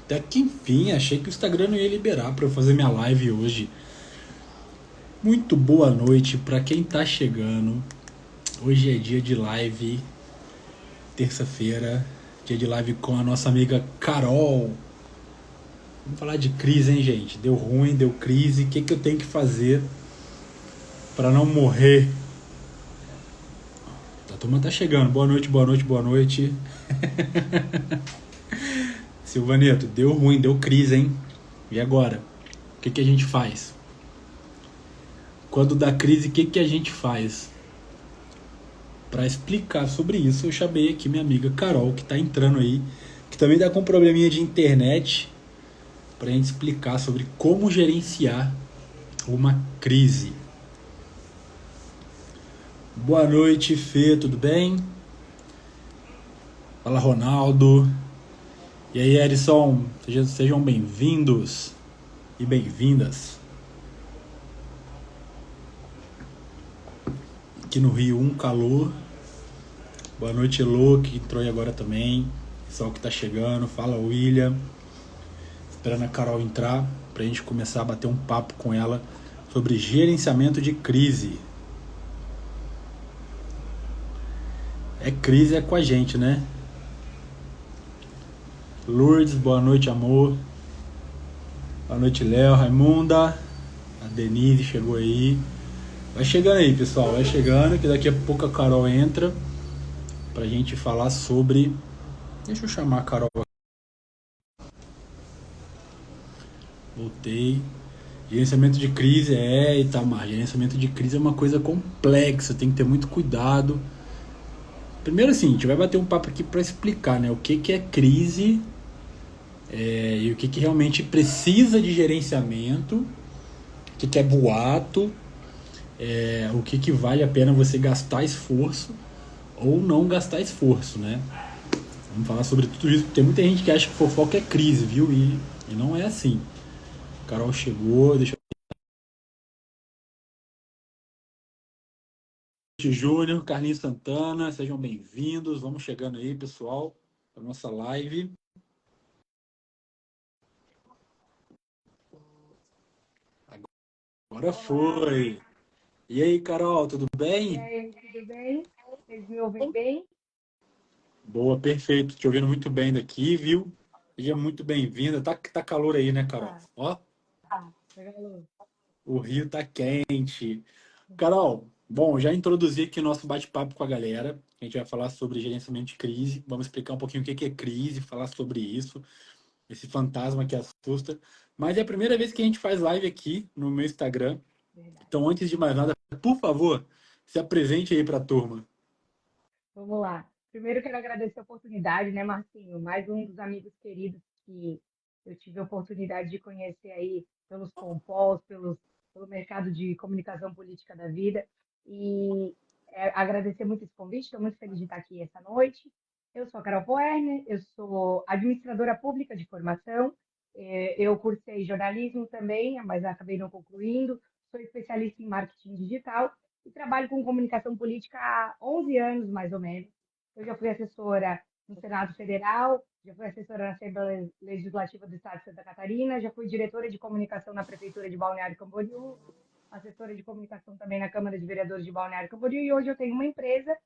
Até que enfim, achei que o Instagram não ia liberar para eu fazer minha live hoje. Muito boa noite para quem tá chegando. Hoje é dia de live, terça-feira, dia de live com a nossa amiga Carol. Vamos falar de crise, hein, gente? Deu ruim, deu crise. O que eu tenho que fazer para não morrer? A turma tá chegando. Boa noite, boa noite, boa noite. Silvaneto, deu ruim, deu crise, hein? E agora? O que a gente faz? Quando dá crise, o que a gente faz? Para explicar sobre isso, eu chamei aqui minha amiga Carol, que está entrando aí, que também está com um probleminha de internet, para a gente explicar sobre como gerenciar uma crise. Boa noite, Fê, tudo bem? Fala, Ronaldo. E aí, Erison, sejam bem-vindos e bem-vindas. Aqui no Rio, um calor. Boa noite, Elô, que entrou aí agora também. Pessoal que tá chegando. Fala, William. Esperando a Carol entrar pra gente começar a bater um papo com ela sobre gerenciamento de crise. É crise, é com a gente, né? Lourdes, boa noite, amor. Boa noite, Léo, Raimunda. A Denise chegou aí. Vai chegando aí, pessoal. Vai chegando, que daqui a pouco a Carol entra pra gente falar sobre... Deixa eu chamar a Carol. Voltei. Gerenciamento de crise Itamar. Gerenciamento de crise é uma coisa complexa, tem que ter muito cuidado. Primeiro assim, a gente vai bater um papo aqui para explicar, né, o que é crise e o que realmente precisa de gerenciamento, o que é boato, o que vale a pena você gastar esforço ou não gastar esforço, né? Vamos falar sobre tudo isso, porque tem muita gente que acha que fofoca é crise, viu? E não é assim. Carol chegou, deixa eu... Júnior, Carlinhos Santana, sejam bem-vindos. Vamos chegando aí, pessoal, para nossa live. Agora foi. E aí, Carol, tudo E bem? aí, tudo bem? Vocês me ouvem bem? Boa, perfeito. Te ouvindo muito bem daqui, viu? Seja muito bem-vinda. Tá calor aí, né, Carol? Tá, Ó, legal. o Rio tá quente. Carol, bom, já introduzi aqui o nosso bate-papo com a galera. A gente vai falar sobre gerenciamento de crise. Vamos explicar um pouquinho o que é crise, falar sobre isso, esse fantasma que assusta. Mas é a primeira vez que a gente faz live aqui no meu Instagram. Verdade. Então, antes de mais nada, por favor, se apresente aí para a turma. Vamos lá. Primeiro, quero agradecer a oportunidade, né, Marcinho? Mais um dos amigos queridos que eu tive a oportunidade de conhecer aí pelos Compós, pelo mercado de comunicação política da vida. E agradecer muito esse convite. Estou muito feliz de estar aqui essa noite. Eu sou a Carol Poerner, eu sou administradora pública de formação. Eu cursei jornalismo também, mas acabei não concluindo. Sou especialista em marketing digital e trabalho com comunicação política há 11 anos, mais ou menos. Eu já fui assessora no Senado Federal, já fui assessora na Assembleia Legislativa do Estado de Santa Catarina, já fui diretora de comunicação na Prefeitura de Balneário Camboriú, assessora de comunicação também na Câmara de Vereadores de Balneário Camboriú, e hoje eu tenho uma empresa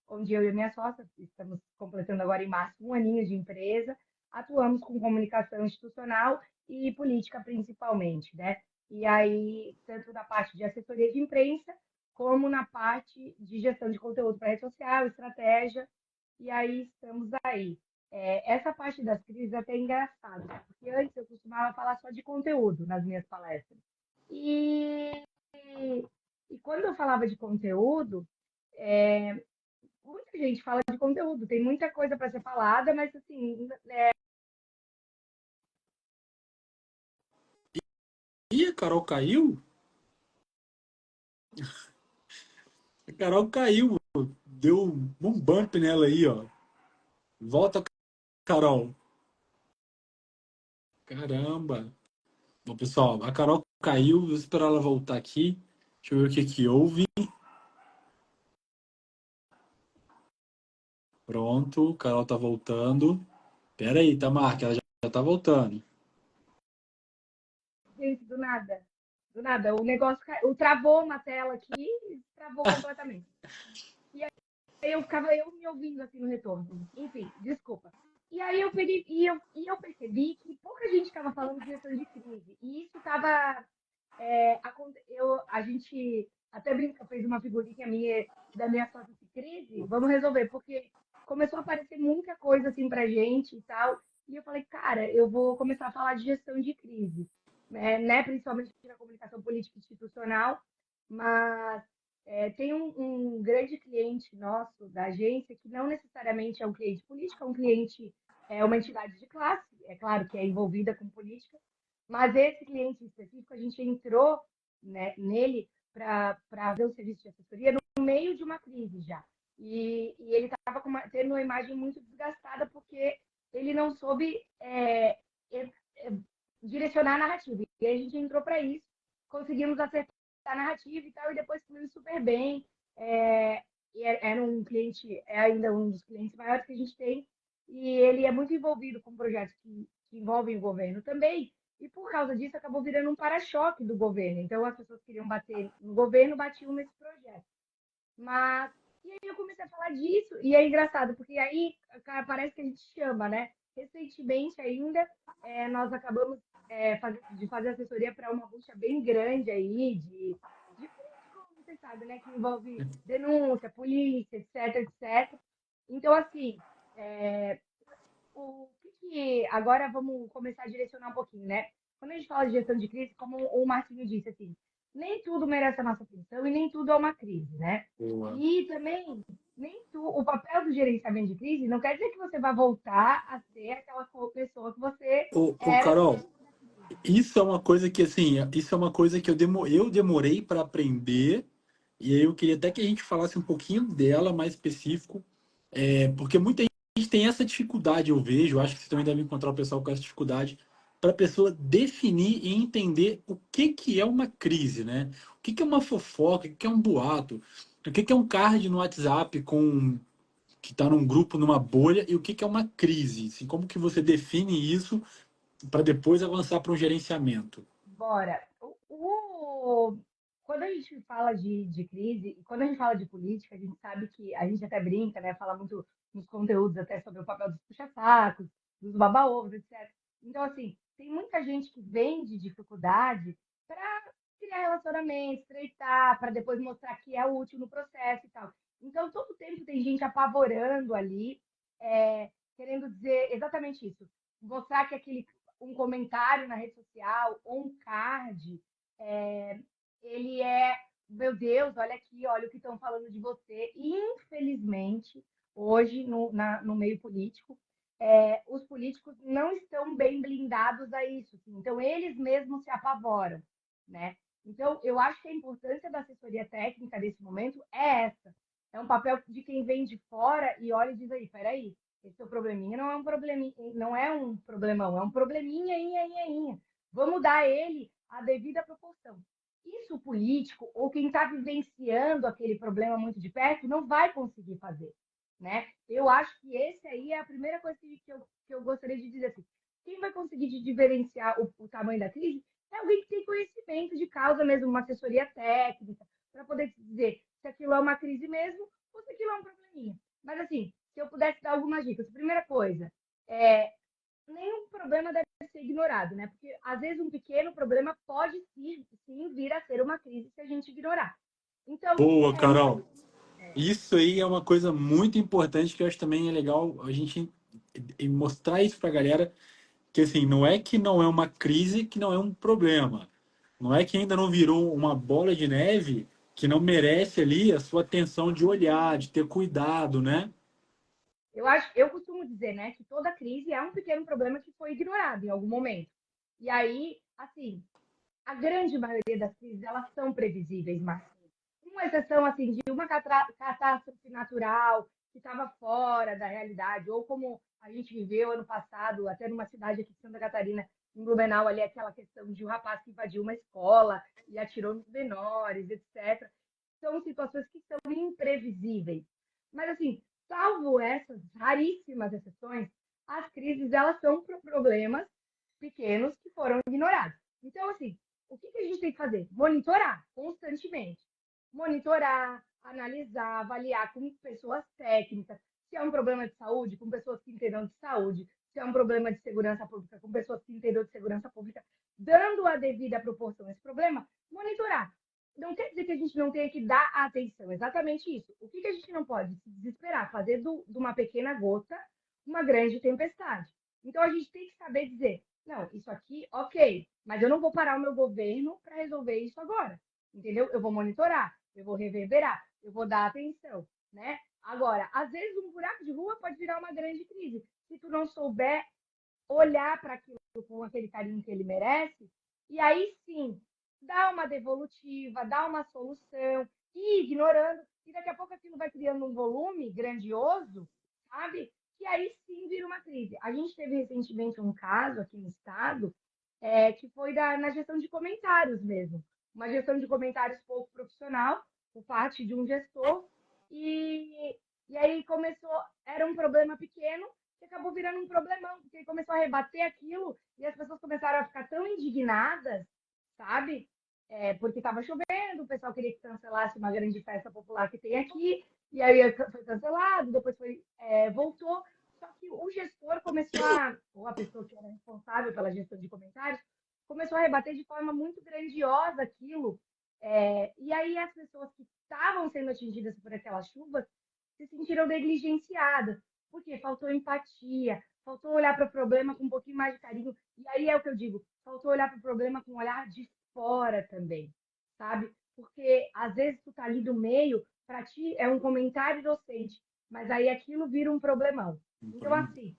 onde eu e a minha sócia, estamos completando agora em março um aninho de empresa, atuamos com comunicação institucional e política principalmente, né? E aí, tanto na parte de assessoria de imprensa, como na parte de gestão de conteúdo para rede social, estratégia, e aí estamos aí. Essa parte das crises é até engraçado, né? Porque antes eu costumava falar só de conteúdo nas minhas palestras. E, e quando eu falava de conteúdo, é, muita gente fala de conteúdo, tem muita coisa para ser falada, mas assim, Ih, a Carol caiu? A Carol caiu, deu um bump nela aí, ó. Volta, Carol. Caramba. Bom, pessoal, a Carol caiu, vou esperar ela voltar aqui. Deixa eu ver o que que houve. Pronto, Carol tá voltando. Pera aí, Tamar, que ela Já tá voltando. Gente, do nada, o negócio travou uma tela aqui e travou completamente. E aí eu me ouvindo assim no retorno. Enfim, desculpa. E aí eu peguei, e eu percebi que pouca gente estava falando de gestão de crise. E isso estava. A gente até brinca, fez uma figurinha minha da minha foto de crise, vamos resolver, porque começou a aparecer muita coisa assim pra gente e tal. E eu falei, cara, eu vou começar a falar de gestão de crise, né? Principalmente na comunicação política institucional, mas tem um grande cliente nosso da agência que não necessariamente é um cliente político, é um cliente, é uma entidade de classe, é claro que é envolvida com política, mas esse cliente específico, a gente entrou, né, nele para ver o serviço de assessoria no meio de uma crise já. E ele estava tendo uma imagem muito desgastada porque ele não soube direcionar a narrativa. E a gente entrou para isso, conseguimos acertar a narrativa e tal, e depois fluiu super bem. Era um cliente, é ainda um dos clientes maiores que a gente tem, e ele é muito envolvido com projetos que envolvem o governo também. E por causa disso acabou virando um para-choque do governo. Então as pessoas queriam bater no governo, batiam nesse projeto. Mas e aí eu comecei a falar disso e é engraçado porque aí cara, parece que a gente chama, né? Recentemente ainda nós acabamos de fazer assessoria para uma bucha bem grande aí de político, você sabe, né? Que envolve denúncia, polícia, etc, etc. Então assim é, o que agora vamos começar a direcionar um pouquinho, né? Quando a gente fala de gestão de crise, como o Martinho disse, assim, nem tudo merece a nossa atenção e nem tudo é uma crise, né? Boa. E também, o papel do gerenciamento de crise não quer dizer que você vai voltar a ser aquela pessoa que você Ô, era no Carol, tempo da crise. isso é uma coisa que, assim, isso é uma coisa que eu demorei para aprender, e aí eu queria até que a gente falasse um pouquinho dela mais específico, porque muita gente tem essa dificuldade, eu vejo, acho que você também deve encontrar o pessoal com essa dificuldade, para a pessoa definir e entender o que que é uma crise, né? O que que é uma fofoca, o que que é um boato, o que que é um card no WhatsApp com que está num grupo, numa bolha, e o que que é uma crise? Assim, como que você define isso para depois avançar para um gerenciamento? Bora. Quando a gente fala de crise, e quando a gente fala de política, a gente sabe que a gente até brinca, né? Fala muito nos conteúdos até sobre o papel dos puxa-sacos, dos baba-ovos, etc. Então, assim, tem muita gente que vem de dificuldade para criar relacionamento, estreitar, para depois mostrar que é útil no processo e tal. Então, todo tempo tem gente apavorando ali, querendo dizer exatamente isso. Mostrar que aquele um comentário na rede social ou um card, é, ele é, meu Deus, olha aqui, olha o que estão falando de você. E, infelizmente, hoje, no meio político, os políticos não estão bem blindados a isso. Assim. Então, eles mesmos se apavoram, né? Então, eu acho que a importância da assessoria técnica nesse momento é essa. É um papel de quem vem de fora e olha e diz aí, peraí, esse seu probleminha não é um probleminha, não é um problemão, é um probleminha, inha, inha, inha. Vamos dar a ele a devida proporção. Isso o político ou quem está vivenciando aquele problema muito de perto não vai conseguir fazer, né? Eu acho que esse aí é a primeira coisa que eu gostaria de dizer assim. Quem vai conseguir diferenciar o tamanho da crise é alguém que tem conhecimento de causa mesmo, uma assessoria técnica, para poder dizer se aquilo é uma crise mesmo ou se aquilo é um probleminha. Mas assim, se eu pudesse dar algumas dicas. Primeira coisa, nenhum problema deve ser ignorado, né? Porque às vezes um pequeno problema pode sim vir a ser uma crise se a gente ignorar. Então, Boa, é muito. Carol. Isso aí é uma coisa muito importante que eu acho também é legal a gente mostrar isso para a galera, que assim, não é que não é uma crise, que não é um problema. Não é que ainda não virou uma bola de neve que não merece ali a sua atenção de olhar, de ter cuidado, né? Eu costumo dizer, né, que toda crise é um pequeno problema que foi ignorado em algum momento. E aí, assim, a grande maioria das crises elas são previsíveis, Marcinho. Uma exceção assim de uma catástrofe natural que estava fora da realidade, ou como a gente viveu ano passado, até numa cidade aqui de Santa Catarina, em Blumenau, ali aquela questão de um rapaz que invadiu uma escola e atirou nos menores, etc. São situações que são imprevisíveis. Mas assim, salvo essas raríssimas exceções, as crises, elas são problemas pequenos que foram ignorados. Então, assim, o que a gente tem que fazer? Monitorar constantemente. Monitorar, analisar, avaliar com pessoas técnicas. Se é um problema de saúde, com pessoas que entendam de saúde. Se é um problema de segurança pública, com pessoas que entendam de segurança pública. Dando a devida proporção a esse problema, monitorar. Não quer dizer que a gente não tenha que dar atenção, exatamente isso. O que a gente não pode se desesperar? Fazer de uma pequena gota uma grande tempestade. Então, a gente tem que saber dizer, não, isso aqui, ok, mas eu não vou parar o meu governo para resolver isso agora, entendeu? Eu vou monitorar, eu vou reverberar, eu vou dar atenção, né? Agora, às vezes um buraco de rua pode virar uma grande crise. Se tu não souber olhar para aquilo com aquele carinho que ele merece, e aí sim, dá uma devolutiva, dá uma solução, e ignorando, e daqui a pouco aquilo vai criando um volume grandioso, sabe? Que aí sim vira uma crise. A gente teve recentemente um caso aqui no estado, que foi na gestão de comentários mesmo. Uma gestão de comentários pouco profissional, por parte de um gestor, e aí começou, era um problema pequeno, que acabou virando um problemão, porque ele começou a rebater aquilo e as pessoas começaram a ficar tão indignadas, sabe? Porque estava chovendo, o pessoal queria que cancelasse uma grande festa popular que tem aqui, e aí foi cancelado, depois voltou. Só que o gestor começou ou a pessoa que era responsável pela gestão de comentários, começou a rebater de forma muito grandiosa aquilo. E aí as pessoas que estavam sendo atingidas por aquelas chuvas se sentiram negligenciadas, porque faltou empatia, faltou olhar para o problema com um pouquinho mais de carinho. E aí é o que eu digo, faltou olhar para o problema com um olhar de fora também, sabe? Porque às vezes tu tá ali do meio, para ti é um comentário inocente, mas aí aquilo vira um problemão. Então, assim,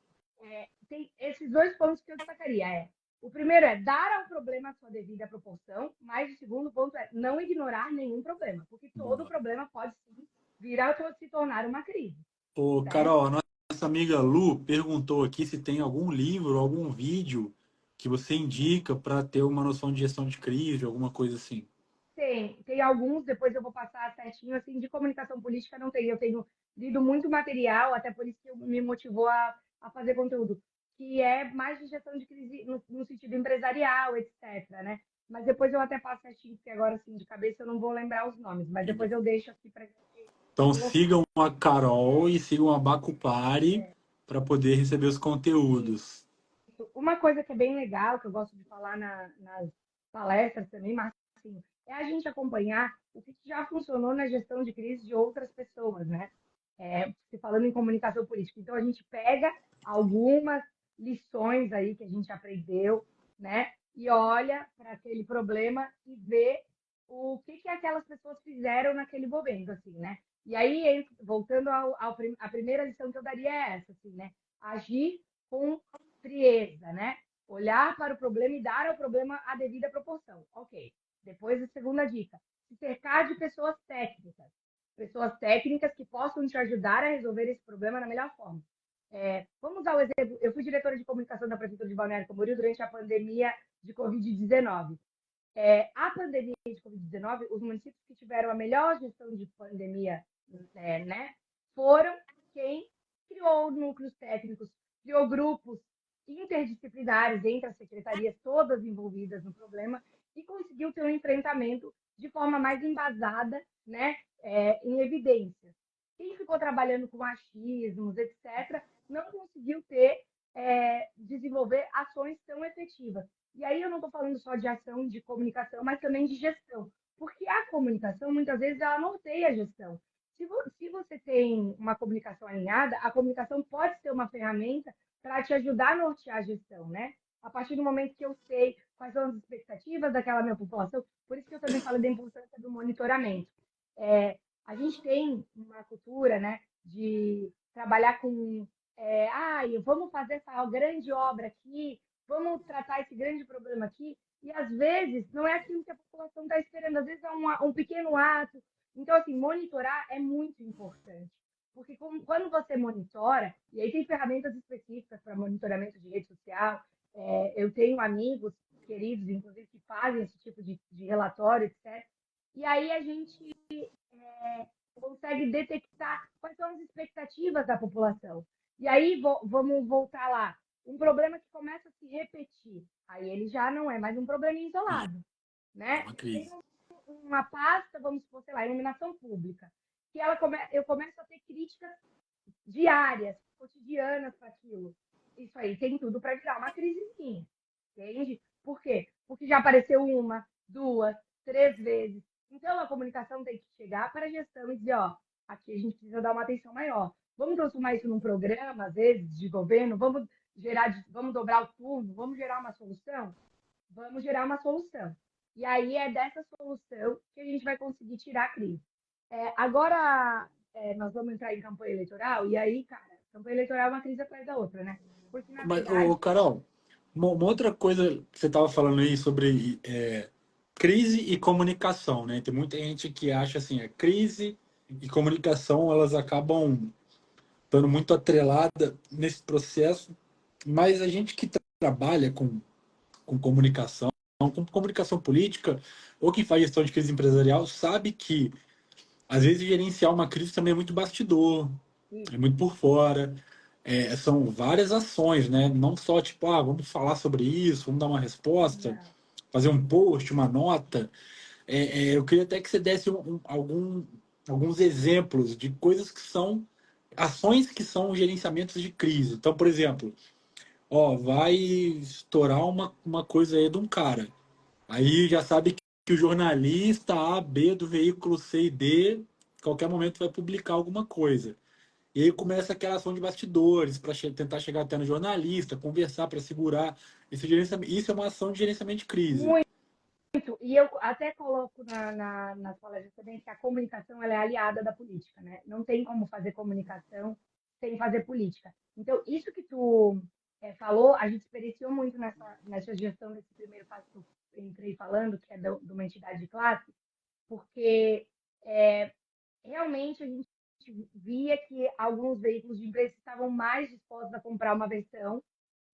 tem esses dois pontos que eu destacaria. O primeiro é dar ao problema a sua devida proporção, mas o segundo ponto é não ignorar nenhum problema, porque todo Boa. problema pode sim virar ou se tornar uma crise, Ô, certo? Carol, a nossa amiga Lu perguntou aqui se tem algum livro, algum vídeo que você indica para ter uma noção de gestão de crise, alguma coisa assim. Tem alguns, depois eu vou passar certinho, assim, de comunicação política não tem. Eu tenho lido muito material, até por isso que me motivou a fazer conteúdo, que é mais de gestão de crise no sentido empresarial, etc, né? Mas depois eu até passo certinho, porque agora, assim, de cabeça eu não vou lembrar os nomes, mas depois eu deixo aqui para gente Então colocar. sigam a Carol e sigam a Bacupari para poder receber os Isso. conteúdos. Uma coisa que é bem legal, que eu gosto de falar nas palestras também, Marcinho, é a gente acompanhar o que já funcionou na gestão de crise de outras pessoas, né? Se falando em comunicação política. Então, a gente pega algumas lições aí que a gente aprendeu, né? E olha para aquele problema e vê o que aquelas pessoas fizeram naquele momento, assim, né? E aí, voltando à primeira lição que eu daria é essa, assim, né? Agir com frieza, né? Olhar para o problema e dar ao problema a devida proporção. Ok. Depois, a segunda dica: se cercar de pessoas técnicas que possam te ajudar a resolver esse problema da melhor forma. Vamos dar o exemplo. Eu fui diretora de comunicação da Prefeitura de Balneário Camboriú durante a pandemia de Covid-19. A pandemia de Covid-19, os municípios que tiveram a melhor gestão de pandemia, né, foram quem criou núcleos técnicos, criou grupos interdisciplinares entre as secretarias todas envolvidas no problema e conseguiu ter um enfrentamento de forma mais embasada, né, em evidências. Quem ficou trabalhando com achismos, etc., não conseguiu desenvolver ações tão efetivas. E aí eu não estou falando só de ação de comunicação, mas também de gestão. Porque a comunicação, muitas vezes, ela norteia a gestão. Se você tem uma comunicação alinhada, a comunicação pode ser uma ferramenta para te ajudar a nortear a gestão, né? A partir do momento que eu sei quais são as expectativas daquela minha população, por isso que eu também falo da importância do monitoramento. A gente tem uma cultura, né, de trabalhar com, vamos fazer essa grande obra aqui, vamos tratar esse grande problema aqui, e às vezes não é aquilo que a população está esperando, às vezes é um pequeno ato. Então, assim, monitorar é muito importante. Porque quando você monitora, e aí tem ferramentas específicas para monitoramento de rede social, eu tenho amigos queridos, inclusive, que fazem esse tipo de relatório, etc. E aí a gente consegue detectar quais são as expectativas da população. E aí, vamos voltar lá. Um problema que começa a se repetir. Aí ele já não é mais um problema E isolado, é né? uma Tem crise. uma pasta, vamos supor, sei lá, iluminação pública, que eu começo a ter críticas diárias, cotidianas para aquilo. Isso aí tem tudo para virar uma crisezinha, entende? Por quê? Porque já apareceu uma, duas, três vezes. Então a comunicação tem que chegar para a gestão e dizer, ó, aqui a gente precisa dar uma atenção maior. Vamos transformar isso num programa, às vezes, de governo, vamos dobrar o turno, vamos gerar uma solução? Vamos gerar uma solução. E aí é dessa solução que a gente vai conseguir tirar a crise. Agora, nós vamos entrar em campanha eleitoral, e aí, cara, campanha eleitoral é uma crise atrás da outra, né? Porque, na Mas, ô, verdade, Carol, uma outra coisa que você estava falando aí sobre crise e comunicação, né? Tem muita gente que acha assim, a crise e comunicação, elas acabam estando muito atrelada nesse processo, mas a gente que trabalha com comunicação, com comunicação política, ou que faz gestão de crise empresarial, sabe que às vezes gerenciar uma crise também é muito bastidor, é muito por fora. São várias ações, né? Não só tipo, vamos falar sobre isso, vamos dar uma resposta, não, fazer um post, uma nota. Eu queria até que você desse alguns exemplos de coisas que são ações que são gerenciamentos de crise. Então, por exemplo, vai estourar uma coisa aí de um cara. Aí já sabe que o jornalista A, B do veículo C e D, qualquer momento vai publicar alguma coisa. E aí começa aquela ação de bastidores para tentar chegar até no jornalista, conversar para segurar esse gerenciamento. Isso é uma ação de gerenciamento de crise. muito. E eu até coloco nas palestras também que a comunicação ela é aliada da política, né? Não tem como fazer comunicação sem fazer política. Então, isso que tu falou, a gente experienciou muito nessa gestão desse primeiro passo que eu entrei falando, que é de uma entidade de classe, porque é, realmente a gente via que alguns veículos de imprensa estavam mais dispostos a comprar uma versão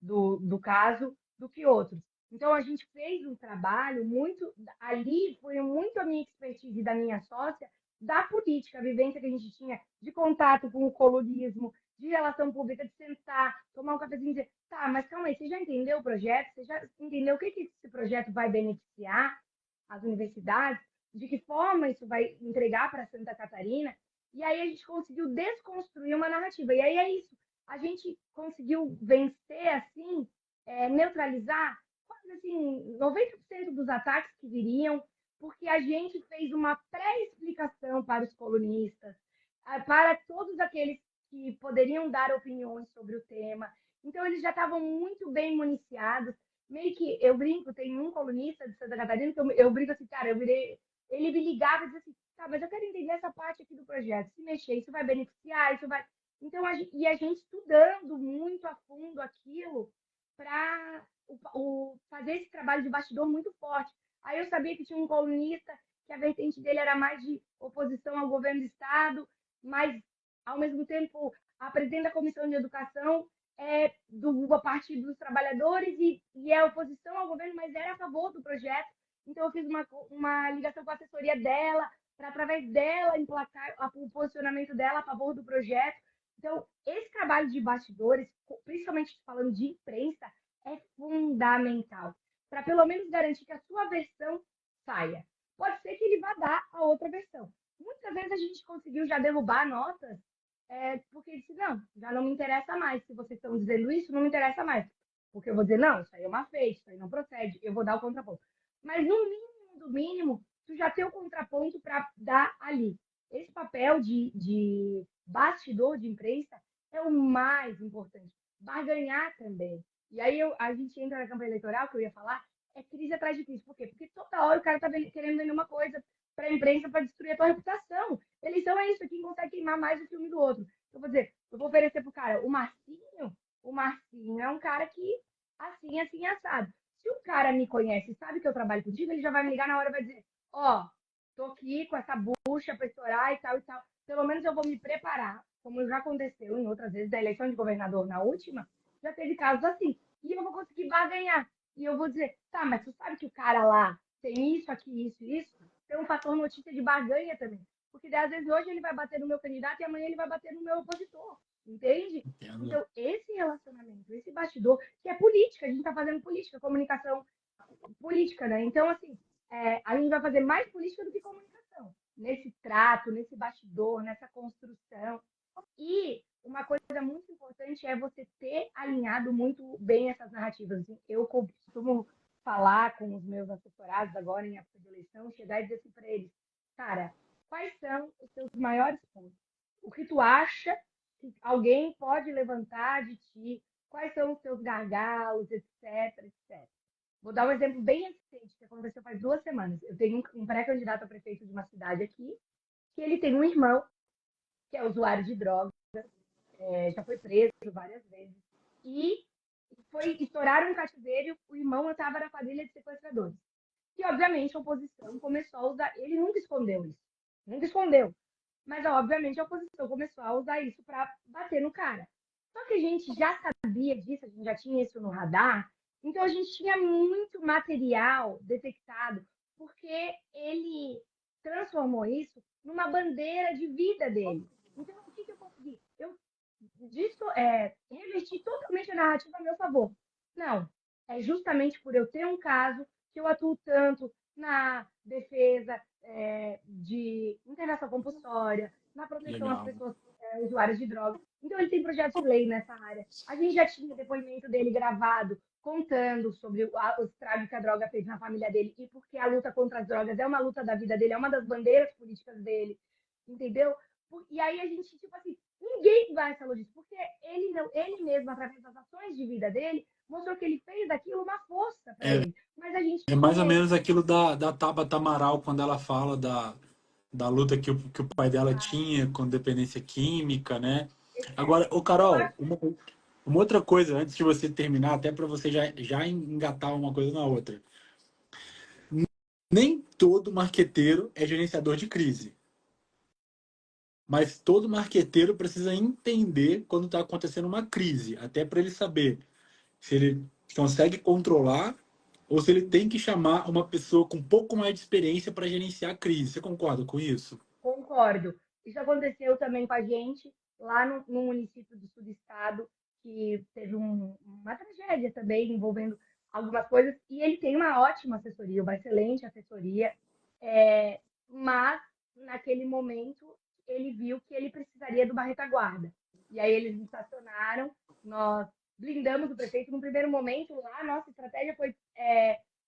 do caso do que outros. Então, a gente fez um trabalho muito. Ali foi muito a minha expertise da minha sócia, da política, a vivência que a gente tinha de contato com o colorismo, de relação pública, de sentar, tomar um cafezinho e dizer: tá, mas calma aí, você já entendeu o projeto? Você já entendeu o que esse projeto vai beneficiar as universidades? De que forma isso vai entregar para Santa Catarina? E aí a gente conseguiu desconstruir uma narrativa. E aí é isso. A gente conseguiu vencer, assim, neutralizar quase assim, 90% dos ataques que viriam, porque a gente fez uma pré-explicação para os colunistas, para todos aqueles que poderiam dar opiniões sobre o tema. Então, eles já estavam muito bem municiados. Meio que eu brinco, tem um colunista de Santa Catarina que eu brinco assim, cara, ele me ligava e dizia assim, tá, mas eu quero entender essa parte aqui do projeto. Se mexer, isso vai beneficiar, isso vai. Então, e a gente estudando muito a fundo aquilo para fazer esse trabalho de bastidor muito forte. Aí eu sabia que tinha um colunista que a vertente dele era mais de oposição ao governo do Estado, mas, ao mesmo tempo, a presidente da Comissão de Educação é do Partido dos Trabalhadores e é oposição ao governo, mas era a favor do projeto. Então, eu fiz uma ligação com a assessoria dela, para, através dela, emplacar o posicionamento dela a favor do projeto. Então, esse trabalho de bastidores, principalmente falando de imprensa, é fundamental para pelo menos garantir que a sua versão saia. Pode ser que ele vá dar a outra versão. Muitas vezes a gente conseguiu já derrubar notas porque disse, não, já não me interessa mais. Se vocês estão dizendo isso, não me interessa mais. Porque eu vou dizer, não, isso aí é uma fake, isso aí não procede, eu vou dar o contraponto. Mas no mínimo do mínimo, tu já tem o contraponto para dar ali. Esse papel de bastidor de imprensa é o mais importante. Barganhar também. E aí a gente entra na campanha eleitoral, que eu ia falar, é crise atrás de crise. Por quê? Porque toda hora o cara está querendo vender uma coisa para a imprensa para destruir a tua reputação. Eleição é isso, quem consegue queimar mais o filme do outro. Eu vou dizer, eu vou oferecer pro cara o Marcinho é um cara que assim, assim, assado. Se o cara me conhece e sabe que eu trabalho contigo, ele já vai me ligar na hora e vai dizer, ó, tô aqui com essa bucha para estourar e tal e tal. Pelo menos eu vou me preparar, como já aconteceu em outras vezes da eleição de governador na última, já teve casos assim. E eu vou conseguir barganhar. E eu vou dizer, tá, mas tu sabe que o cara lá tem isso, aqui, isso, isso? Tem um fator notícia de barganha também. Porque às vezes hoje ele vai bater no meu candidato e amanhã ele vai bater no meu opositor. entende? Entendo. Então, esse relacionamento, esse bastidor, que é política, a gente está fazendo política, comunicação política, né? Então, assim, a gente vai fazer mais política do que comunicação, nesse trato, nesse bastidor, nessa construção. E uma coisa muito importante é você ter alinhado muito bem essas narrativas. Eu costumo falar com os meus assessorados agora em época de eleição, chegar e dizer assim para eles, cara, quais são os seus maiores pontos? O que tu acha que alguém pode levantar de ti? Quais são os seus gargalos, etc, etc. Vou dar um exemplo bem recente, que aconteceu faz 2 semanas. Eu tenho um pré-candidato a prefeito de uma cidade aqui, que ele tem um irmão que é usuário de drogas, já foi preso várias vezes. E estouraram um cativeiro, o irmão estava na quadrilha de sequestradores. E, obviamente, a oposição começou a usar. Ele nunca escondeu isso. Nunca escondeu. Mas, obviamente, a oposição começou a usar isso para bater no cara. Só que a gente já sabia disso, a gente já tinha isso no radar. Então, a gente tinha muito material detectado, porque ele transformou isso numa bandeira de vida dele. Então, o que eu consegui? Eu reverti totalmente a narrativa a meu favor. Não, é justamente por eu ter um caso que eu atuo tanto na defesa de internação compulsória, na proteção às Legal. pessoas usuárias de drogas. Então, ele tem projeto de lei nessa área. A gente já tinha depoimento dele gravado, contando sobre o estrago que a droga fez na família dele e porque a luta contra as drogas é uma luta da vida dele, é uma das bandeiras políticas dele, entendeu? E aí a gente, tipo assim, ninguém vai falar disso, porque ele mesmo, através das ações de vida dele, mostrou que ele fez daquilo uma força para É, ele. Mas a gente é mais ou tinha esse menos aquilo da Tabata Amaral, quando ela fala da luta que o pai dela tinha com dependência química, né? Agora, ô eu Carol, acho uma outra coisa, antes de você terminar, até para você já engatar uma coisa na outra. Nem todo marqueteiro é gerenciador de crise, mas todo marqueteiro precisa entender quando está acontecendo uma crise, até para ele saber se ele consegue controlar ou se ele tem que chamar uma pessoa com um pouco mais de experiência para gerenciar a crise. Você concorda com isso? Concordo. Isso aconteceu também com a gente lá no município do sul do estado, que teve uma tragédia também envolvendo algumas coisas, e ele tem uma ótima assessoria, uma excelente assessoria, mas naquele momento ele viu que ele precisaria de uma retaguarda. E aí eles nos acionaram, nós blindamos o prefeito. No primeiro momento, lá, nossa estratégia foi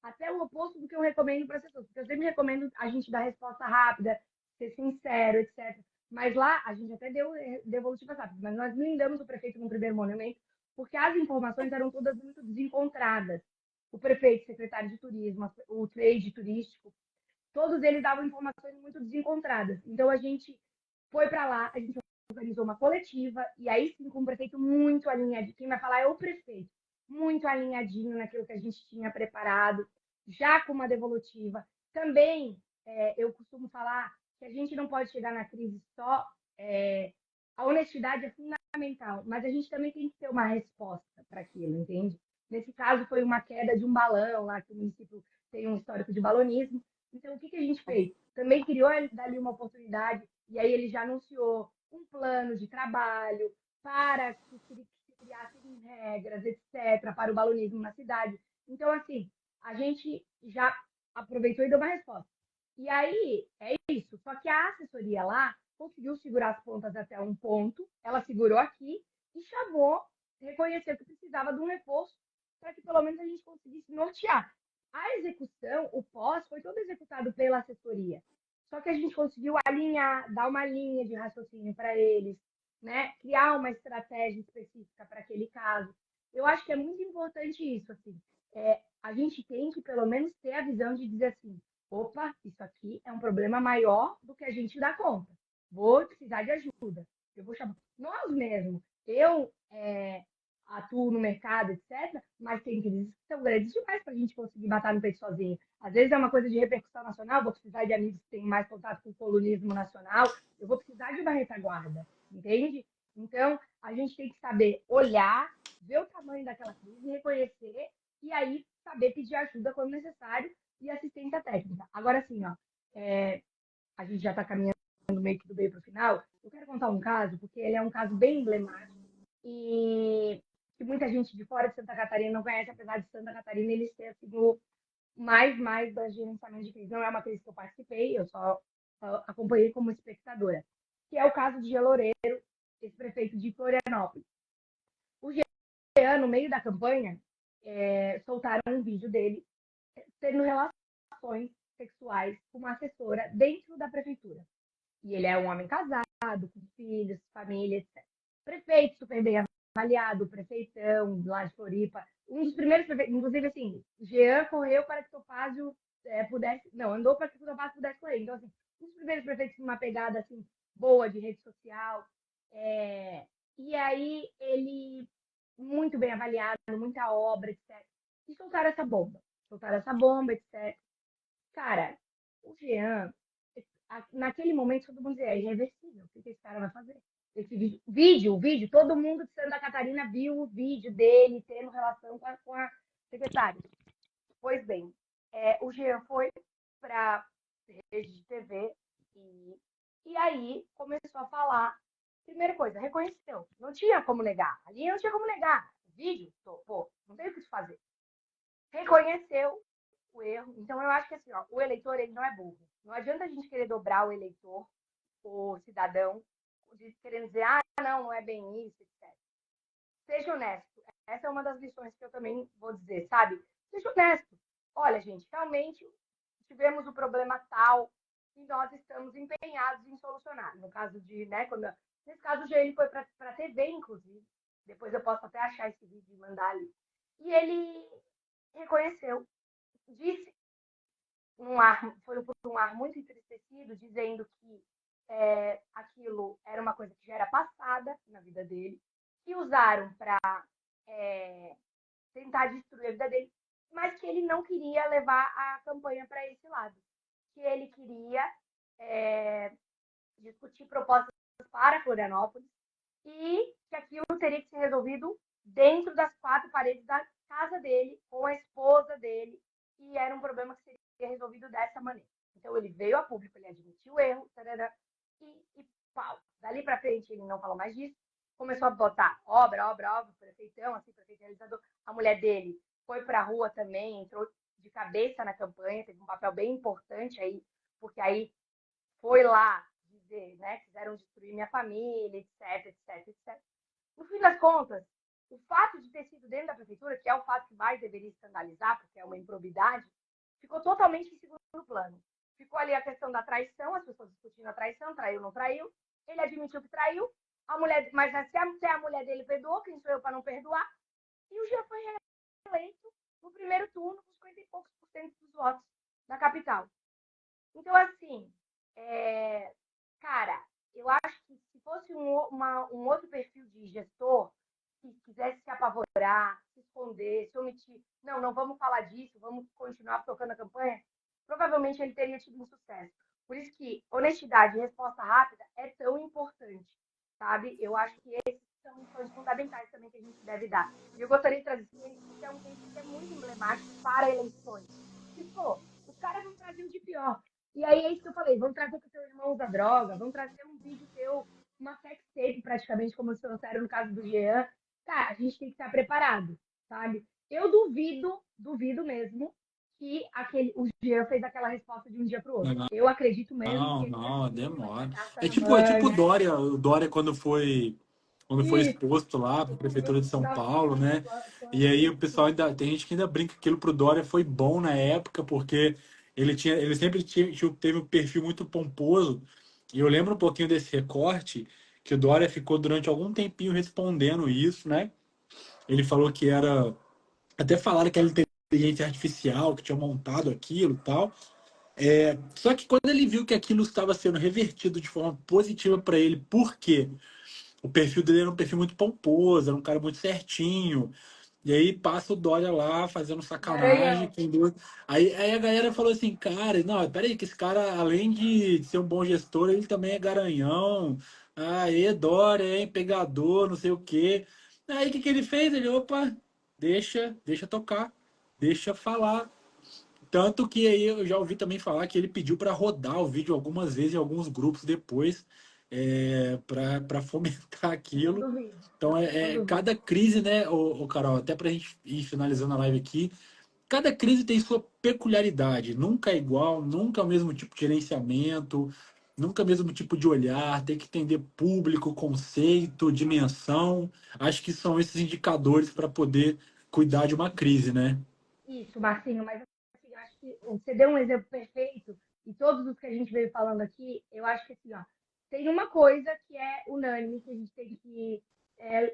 até o oposto do que eu recomendo para as pessoas, porque eu sempre recomendo a gente dar resposta rápida, ser sincero, etc. Mas lá, a gente até deu devolutiva rápida, mas nós blindamos o prefeito no primeiro momento, porque as informações eram todas muito desencontradas. O prefeito, o secretário de turismo, o trade turístico, todos eles davam informações muito desencontradas. Então, a gente foi para lá, a gente organizou uma coletiva, e aí sim, com o prefeito muito alinhadinho. Quem vai falar é o prefeito, muito alinhadinho naquilo que a gente tinha preparado, já com uma devolutiva. Também, eu costumo falar que a gente não pode chegar na crise só. A honestidade é fundamental, mas a gente também tem que ter uma resposta para aquilo, entende? Nesse caso, foi uma queda de um balão lá, que o município tem um histórico de balonismo. Então, o que a gente fez? Também criou dali uma oportunidade, e aí ele já anunciou um plano de trabalho para que se criassem regras, etc., para o balonismo na cidade. Então, assim, a gente já aproveitou e deu uma resposta. E aí, é isso. Só que a assessoria lá conseguiu segurar as pontas até um ponto, ela segurou aqui e chamou, reconheceu que precisava de um reforço para que pelo menos a gente conseguisse nortear. A execução, o pós, foi todo executado pela assessoria. Só que a gente conseguiu alinhar, dar uma linha de raciocínio para eles, né? Criar uma estratégia específica para aquele caso. Eu acho que é muito importante isso, assim. A gente tem que, pelo menos, ter a visão de dizer assim, opa, isso aqui é um problema maior do que a gente dá conta. Vou precisar de ajuda. Eu vou chamar nós mesmos. Eu atuo no mercado, etc., mas tem crises que são grandes demais para a gente conseguir bater no peito sozinho. Às vezes é uma coisa de repercussão nacional, vou precisar de amigos que têm mais contato com o colunismo nacional, eu vou precisar de uma retaguarda, entende? Então, a gente tem que saber olhar, ver o tamanho daquela crise, reconhecer e aí saber pedir ajuda quando necessário e assistência técnica. Agora, sim, ó, a gente já está caminhando meio que do meio para o final, eu quero contar um caso, porque ele é um caso bem emblemático e que muita gente de fora de Santa Catarina não conhece, apesar de Santa Catarina ele ser assim, o mais da gerenciamento de crise. Não é uma crise que eu participei, eu só acompanhei como espectadora, que é o caso de Geloreiro, esse prefeito de Florianópolis. O Jean, no meio da campanha, soltaram um vídeo dele tendo relações sexuais com uma assessora dentro da prefeitura. E ele é um homem casado, com filhos, família, etc. Prefeito super bem avaliado, prefeitão lá de Floripa. Um dos primeiros prefeitos, inclusive assim, Jean correu para que Topázio pudesse. Não, andou para que Topázio pudesse correr. Então, assim, um dos primeiros prefeitos com uma pegada assim, boa de rede social. E aí ele muito bem avaliado, muita obra, etc. E soltaram essa bomba. Soltaram essa bomba, etc. Cara, o Jean, naquele momento, todo mundo dizia, é irreversível. O que esse cara vai fazer? Esse vídeo, todo mundo de Santa Catarina viu o vídeo dele tendo relação com a secretária. Pois bem, o Jean foi para rede de TV e aí começou a falar. Primeira coisa, reconheceu. Não tinha como negar. Ali não tinha como negar. Vídeo, pô, não tem o que fazer. Reconheceu o erro. Então, eu acho que assim, ó, o eleitor ele não é burro. Não adianta a gente querer dobrar o eleitor, o cidadão, querendo dizer, não é bem isso, etc. Seja honesto. Essa é uma das lições que eu também vou dizer, sabe? Seja honesto. Olha, gente, realmente tivemos o problema tal e nós estamos empenhados em solucionar. No caso de, né, nesse caso, o GM foi para a TV, inclusive. Depois eu posso até achar esse vídeo e mandar ali. E ele reconheceu, disse foi por um ar muito entristecido, dizendo que aquilo era uma coisa que já era passada na vida dele, que usaram para tentar destruir a vida dele, mas que ele não queria levar a campanha para esse lado, que ele queria discutir propostas para Florianópolis e que aquilo teria que ser resolvido dentro das quatro paredes da casa dele, com a esposa dele, e era um problema que seria resolvido dessa maneira. Então ele veio a público, ele admitiu o erro, tarará, e pau. Dali para frente ele não falou mais disso, começou a botar obra, prefeitão, assim, prefeito realizador. A mulher dele foi para a rua também, entrou de cabeça na campanha, teve um papel bem importante aí, porque aí foi lá dizer, né, quiseram destruir minha família, etc, etc, etc. No fim das contas, o fato de ter sido dentro da prefeitura, que é o fato que mais deveria escandalizar, porque é uma improbidade, ficou totalmente em segundo plano. Ficou ali a questão da traição, as pessoas discutindo a traição, traiu, não traiu. Ele admitiu que traiu, a mulher, mas se a mulher dele perdoou, quem sou eu para não perdoar? E o Jean foi reeleito no primeiro turno com 50 e poucos por cento dos votos na capital. Então, assim, cara, eu acho que se fosse um outro perfil de gestor que quisesse se apavorar, se esconder, se omitir, não vamos falar disso, vamos continuar tocando a campanha, provavelmente ele teria tido um sucesso. Por isso que honestidade e resposta rápida é tão importante, sabe? Eu acho que esses são lições fundamentais também que a gente deve dar. E eu gostaria de trazer esse porque é um case que é muito emblemático para eleições. E, pô, os caras não traziam de pior. E aí é isso que eu falei, vamos trazer que o seu irmão usa droga, vamos trazer um vídeo teu, uma sex tape praticamente, como se trouxeram no caso do Jean. Cara, a gente tem que estar preparado, sabe? Eu duvido mesmo que o Jean fez aquela resposta de um dia para o outro. Eu acredito mesmo que ele Não, assistiu uma demora. carta É na tipo manga. o Dória quando foi Isso, exposto lá para a prefeitura de São Paulo, né? E aí o pessoal isso. ainda tem gente que ainda brinca que aquilo pro Dória foi bom na época, porque ele sempre teve um perfil muito pomposo. E eu lembro um pouquinho desse recorte que o Dória ficou durante algum tempinho respondendo isso, né? Ele falou que era até falaram que era inteligência artificial que tinha montado aquilo, e tal. Só que quando ele viu que aquilo estava sendo revertido de forma positiva para ele, por quê? O perfil dele era um perfil muito pomposo, era um cara muito certinho. E aí passa o Dória lá fazendo sacanagem. Garanhão. Aí a galera falou assim, cara, não, peraí, que esse cara, além de ser um bom gestor, ele também é garanhão. Aí, Dória, hein, pegador, não sei o quê. Aí o que ele fez? Ele, opa, deixa tocar, deixa falar. Tanto que aí eu já ouvi também falar que ele pediu para rodar o vídeo algumas vezes em alguns grupos depois, para fomentar Não aquilo. duvido, Então, não duvido. cada crise, né, Carol, até para a gente ir finalizando a live aqui, cada crise tem sua peculiaridade, nunca é igual, nunca é o mesmo tipo de gerenciamento, nunca é o mesmo tipo de olhar, tem que entender público, conceito, dimensão. Acho que são esses indicadores para poder cuidar de uma crise, né? Isso, Marcinho, mas assim, acho que você deu um exemplo perfeito e todos os que a gente veio falando aqui, eu acho que assim, ó, tem uma coisa que é unânime que a gente tem que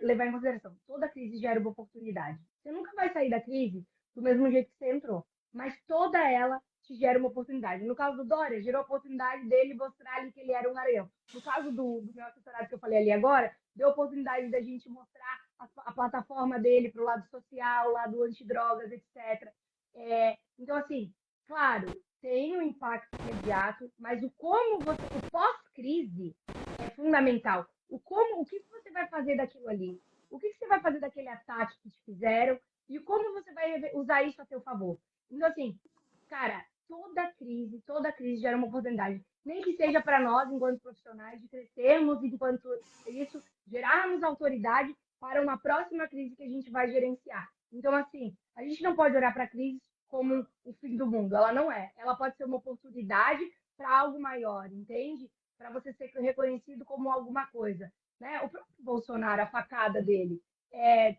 levar em consideração. Toda crise gera uma oportunidade. Você nunca vai sair da crise do mesmo jeito que você entrou, mas toda ela te gera uma oportunidade. No caso do Dória, gerou a oportunidade dele mostrar ali que ele era um garanhão. No caso do meu assessorado que eu falei ali agora, deu a oportunidade da gente mostrar a plataforma dele para o lado social, lado antidrogas, etc. Então, assim, claro, tem um impacto imediato, mas o pós-crise é fundamental. O que você vai fazer daquilo ali? O que você vai fazer daquele ataque que te fizeram? E como você vai usar isso a seu favor? Então, assim, cara, toda crise gera uma oportunidade. Nem que seja para nós, enquanto profissionais, de crescermos, enquanto isso, gerarmos autoridade para uma próxima crise que a gente vai gerenciar. Então, assim, a gente não pode olhar para a crise como o fim do mundo. Ela não é. Ela pode ser uma oportunidade para algo maior, entende? Para você ser reconhecido como alguma coisa. Né? O próprio Bolsonaro, a facada dele,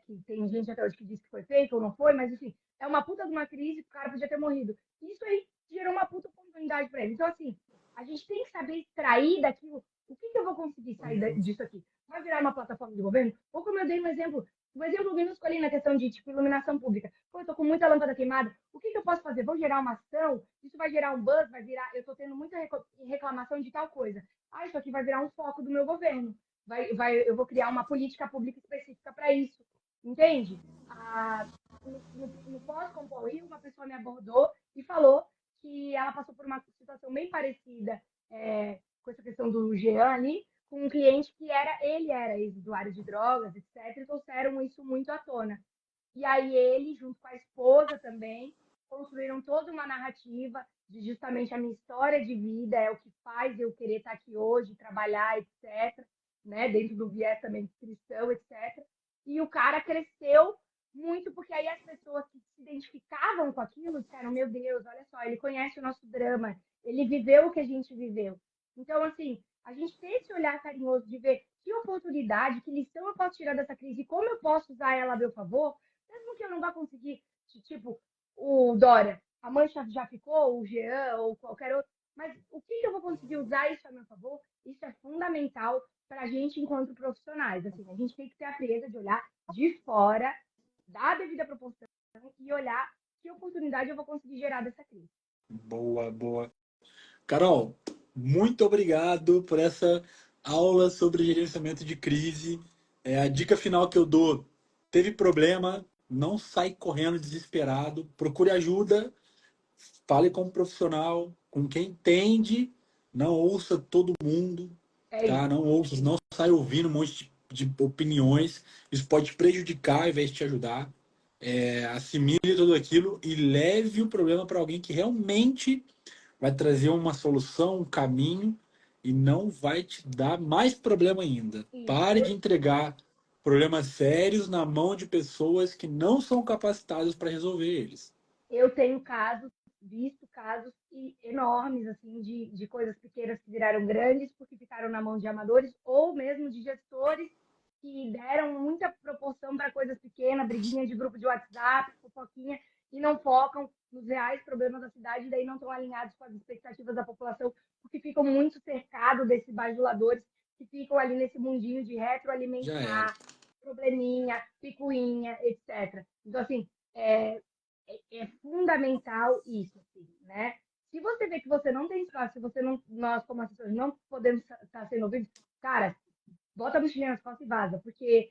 que tem gente até hoje que diz que foi fake ou não foi, mas enfim, é uma puta de uma crise que o cara podia ter morrido. Isso aí gerou uma puta oportunidade para ele. Então, assim, a gente tem que saber extrair daquilo o que, que eu vou conseguir sair disso aqui. Vai virar uma plataforma de governo? Ou como eu dei um exemplo minúsculo ali na questão de tipo, iluminação pública. Pô, eu tô com muita lâmpada queimada. O que, que eu posso fazer? Vou gerar uma ação? Isso vai gerar um buzz? Vai virar. Eu tô tendo muita reclamação de tal coisa. Ah, isso aqui vai virar um foco do meu governo. Eu vou criar uma política pública específica para isso. Entende? No pós-Compor Rio, uma pessoa me abordou e falou que ela passou por uma situação bem parecida com essa questão do Jean ali, com um cliente que ele era ex-usuário de drogas, etc., e trouxeram isso muito à tona. E aí ele, junto com a esposa também, construíram toda uma narrativa de justamente a minha história de vida, é o que faz eu querer estar aqui hoje, trabalhar, etc., né, dentro do viés também cristão, etc. E o cara cresceu muito, porque aí as pessoas que se identificavam com aquilo disseram, meu Deus, olha só, ele conhece o nosso drama, ele viveu o que a gente viveu. Então, assim, a gente tem esse olhar carinhoso de ver que oportunidade, que lição eu posso tirar dessa crise e como eu posso usar ela a meu favor, mesmo que eu não vá conseguir, tipo, o Dória, a mancha já ficou, o Jean ou qualquer outro, mas o que eu vou conseguir usar isso a meu favor? Isso é fundamental para a gente enquanto profissionais. Assim, a gente tem que ter a frieza de olhar de fora, dar a devida proporção e olhar que oportunidade eu vou conseguir gerar dessa crise. Boa, boa. Carol, muito obrigado por essa aula sobre gerenciamento de crise. A dica final que eu dou: teve problema, não sai correndo desesperado, procure ajuda, fale com um profissional, com quem entende, não ouça todo mundo, É tá? isso. Não ouça, não sai ouvindo um monte de opiniões, isso pode te prejudicar ao invés de te ajudar. Assimile tudo aquilo e leve o problema para alguém que realmente vai trazer uma solução, um caminho e não vai te dar mais problema ainda. Isso. Pare de entregar problemas sérios na mão de pessoas que não são capacitadas para resolver eles. Eu tenho visto casos enormes, assim, de coisas pequenas que viraram grandes porque ficaram na mão de amadores ou mesmo de gestores que deram muita proporção para coisas pequenas, briguinha de grupo de WhatsApp, fofoquinha, e não focam nos reais problemas da cidade e daí não estão alinhados com as expectativas da população, porque ficam muito cercados desses bajuladores que ficam ali nesse mundinho de Já era. retroalimentar, probleminha, picuinha, etc. Então, assim, é, é fundamental isso, assim, né? Se você vê que você não tem espaço, se você não, nós como assessores não podemos estar sendo ouvidos, cara, bota a mochilinha nas costas e vaza, porque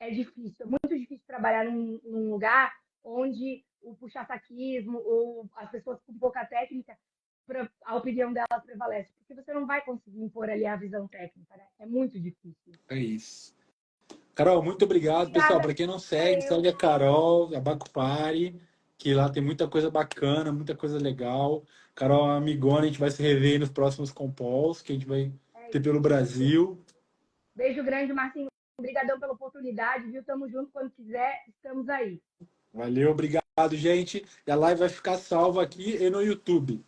é difícil, é muito difícil trabalhar num lugar onde o puxa-saquismo ou as pessoas com pouca técnica, a opinião delas prevalece, porque você não vai conseguir impor ali a visão técnica, né? É muito difícil. É isso. Carol, muito obrigado. Pessoal, Obrigada para quem não a segue, eu. segue a Carol, a Bacupari. que lá tem muita coisa bacana, muita coisa legal. Carol é uma amigona, a gente vai se rever nos próximos Compols, que a gente vai É ter pelo isso. Brasil. Beijo grande, Marcinho. Obrigadão pela oportunidade, viu? Tamo junto quando quiser, estamos aí. Valeu, obrigado, gente. E a live vai ficar salva aqui e no YouTube.